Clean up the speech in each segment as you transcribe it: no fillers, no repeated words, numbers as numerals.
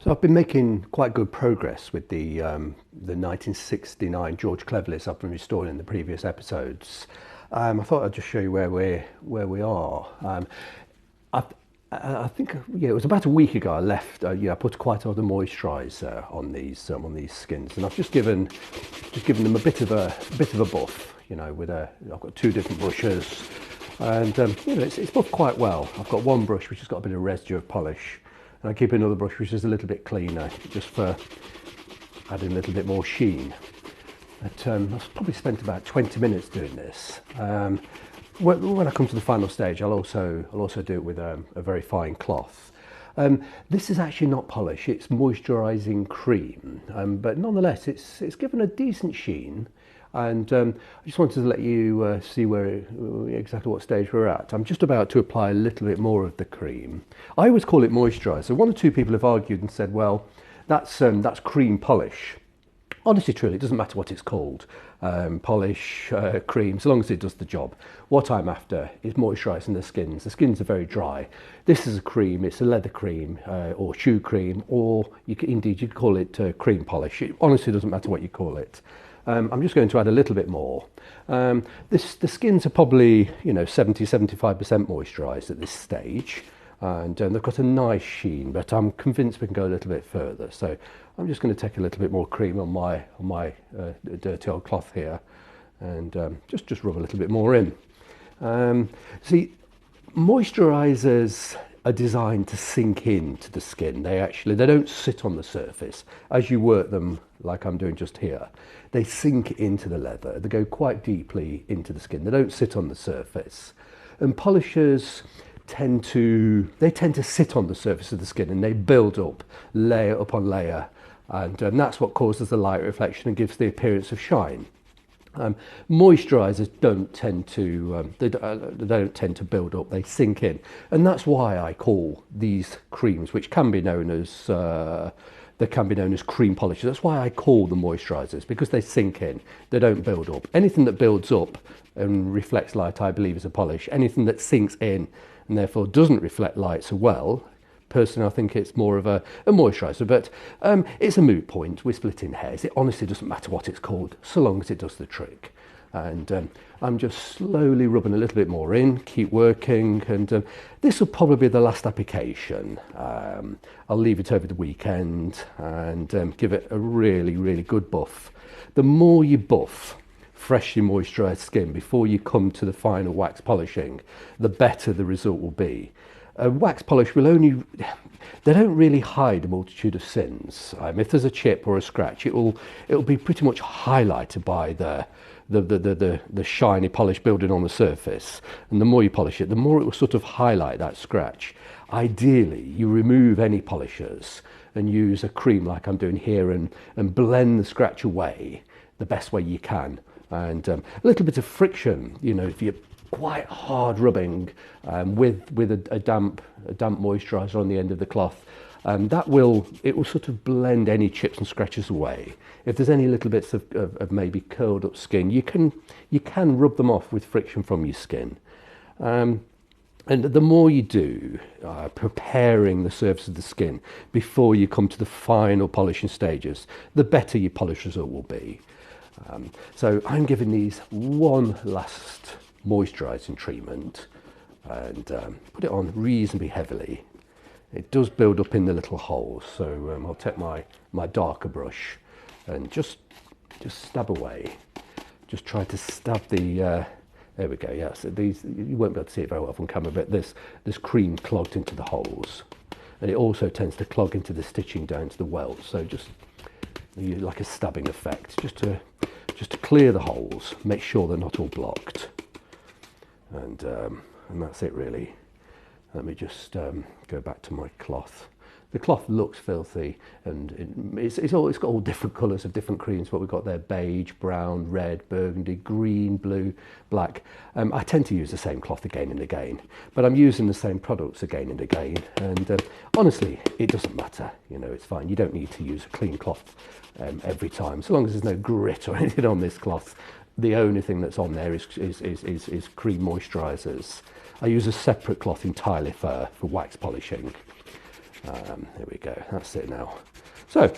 So I've been making quite good progress with the 1969 George Cleverley I've been restoring in the previous episodes. I thought I'd just show you where we are. I, I think it was about a week ago I left. I put quite a lot of moisturiser on these skins, and I've just given them a bit of a buff. I've got two different brushes, and it's buffed quite well. I've got one brush which has got a bit of residue of polish. And I keep another brush which is a little bit cleaner, just for adding a little bit more sheen. But I've probably spent about 20 minutes doing this. When I come to the final stage, I'll also do it with a very fine cloth. This is actually not polish; it's moisturising cream, but nonetheless, it's given a decent sheen. And I just wanted to let you see exactly what stage we're at. I'm just about to apply a little bit more of the cream. I always call it moisturiser. One or two people have argued and said, well, that's cream polish. Honestly, truly, it doesn't matter what it's called. Polish, cream, so long as it does the job. What I'm after is moisturising the skins. The skins are very dry. This is a cream, it's a leather cream or shoe cream, or you could call it cream polish. It honestly doesn't matter what you call it. I'm just going to add a little bit more. The skins are probably 70-75% moisturised at this stage, and they've got a nice sheen, but I'm convinced we can go a little bit further. So I'm just going to take a little bit more cream on my dirty old cloth here, and just rub a little bit more in. See, moisturisers are designed to sink into the skin. They don't sit on the surface as you work them, like I'm doing just here. They sink into the leather. They go quite deeply into the skin. They don't sit on the surface. And polishers tend to sit on the surface of the skin, and they build up layer upon layer, and that's what causes the light reflection and gives the appearance of shine. Moisturisers don't tend to they don't tend to build up; they sink in, and that's why I call these creams, which can be known as cream polishes. That's why I call them moisturisers, because they sink in, they don't build up. Anything that builds up and reflects light, I believe, is a polish. Anything that sinks in and therefore doesn't reflect light so well, personally, I think it's more of a moisturiser, but it's a moot point. We're splitting hairs. It honestly doesn't matter what it's called, so long as it does the trick. And I'm just slowly rubbing a little bit more in, keep working, and this will probably be the last application. I'll leave it over the weekend and give it a really, really good buff. The more you buff freshly moisturised skin before you come to the final wax polishing, the better the result will be. Wax polish they don't really hide a multitude of sins. If there's a chip or a scratch, it'll be pretty much highlighted by the shiny polish building on the surface. And the more you polish it, the more it will sort of highlight that scratch. Ideally, you remove any polishers and use a cream like I'm doing here, and blend the scratch away the best way you can. And a little bit of friction, if you're quite hard rubbing with a damp moisturiser on the end of the cloth, it will sort of blend any chips and scratches away. If there's any little bits of maybe curled up skin, you can rub them off with friction from your skin. And the more you do preparing the surface of the skin before you come to the final polishing stages, the better your polish result will be. So I'm giving these one last moisturising treatment, and put it on reasonably heavily. It does build up in the little holes, so I'll take my darker brush and just stab away. Just try to stab the there we go. Yeah, so these, you won't be able to see it very well on camera, but this cream clogged into the holes, and it also tends to clog into the stitching down to the welt. So just like a stabbing effect, just to clear the holes, make sure they're not all blocked. And that's it really. Let me just go back to my cloth. The cloth looks filthy, and it's got all different colours of different creams. What we've got there: beige, brown, red, burgundy, green, blue, black. I tend to use the same cloth again and again, but I'm using the same products again and again. And honestly, it doesn't matter. It's fine. You don't need to use a clean cloth every time, so long as there's no grit or anything on this cloth. The only thing that's on there is cream moisturisers. I use a separate cloth entirely for wax polishing. There we go, that's it now. So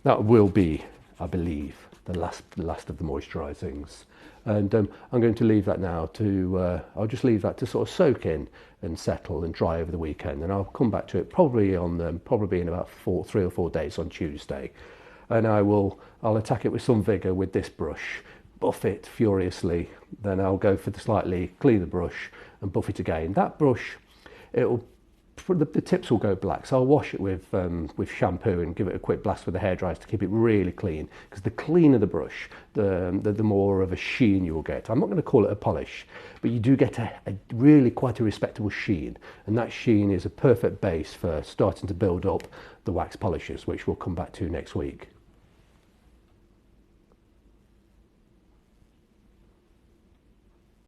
that will be, I believe, the last of the moisturisings. And I'm going to leave that now to, I'll just leave that to sort of soak in and settle and dry over the weekend. And I'll come back to it probably in about 3 or 4 days on Tuesday. And I'll attack it with some vigour with this brush, buff it furiously. Then I'll go for the slightly cleaner brush and buff it again. That brush, the tips will go black, so I'll wash it with shampoo and give it a quick blast with the hairdryers to keep it really clean, because the cleaner the brush, the more of a sheen you will get. I'm not going to call it a polish, but you do get a really quite a respectable sheen, and that sheen is a perfect base for starting to build up the wax polishes, which we'll come back to next week.